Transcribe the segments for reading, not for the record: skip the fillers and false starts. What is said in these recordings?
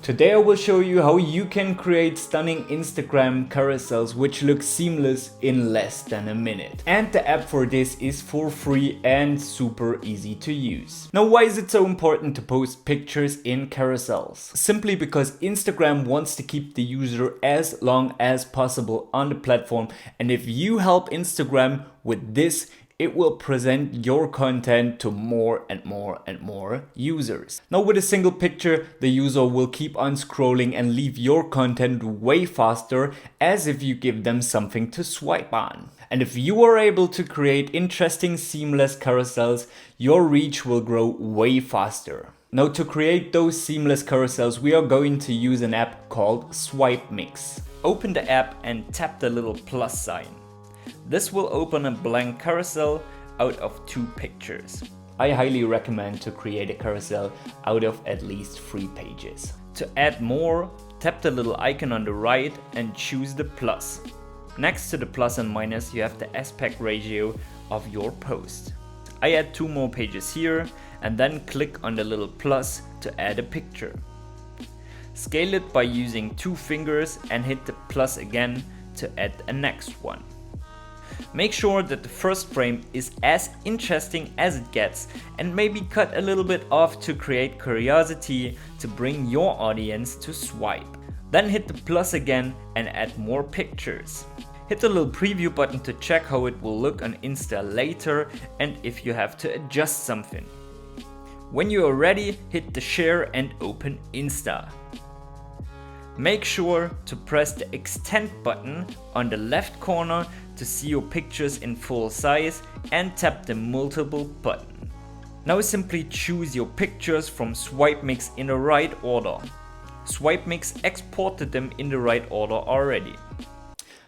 Today I will show you how you can create stunning Instagram carousels which look seamless in less than a minute. And the app for this is for free and super easy to use. Now, why is it so important to post pictures in carousels? Simply because Instagram wants to keep the user as long as possible on the platform, and if you help Instagram with this, it will present your content to more and more and more users. Now, with a single picture, the user will keep on scrolling and leave your content way faster, as if you give them something to swipe on. And if you are able to create interesting seamless carousels, your reach will grow way faster. Now, to create those seamless carousels, we are going to use an app called Swipeable. Open the app and tap the little plus sign. This will open a blank carousel out of 2 pictures. I highly recommend to create a carousel out of at least 3 pages. To add more, tap the little icon on the right and choose the plus. Next to the plus and minus, you have the aspect ratio of your post. I add 2 more pages here and then click on the little plus to add a picture. Scale it by using 2 fingers and hit the plus again to add a next one. Make sure that the first frame is as interesting as it gets, and maybe cut a little bit off to create curiosity to bring your audience to swipe. Then hit the plus again and add more pictures. Hit the little preview button to check how it will look on Insta later and if you have to adjust something. When you are ready, hit the share and open Insta. Make sure to press the extend button on the left corner to see your pictures in full size and tap the multiple button. Now simply choose your pictures from Swipeable in the right order. Swipeable exported them in the right order already.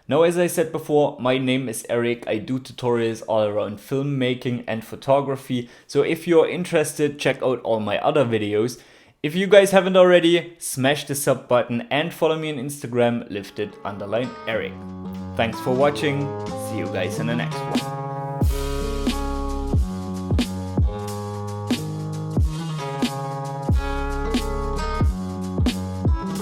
Now, as I said before, my name is Eric. I do tutorials all around filmmaking and photography. So if you're interested, check out all my other videos. If you guys haven't already, smash the sub button and follow me on Instagram, lifted_Eric. Thanks for watching. See you guys in the next one.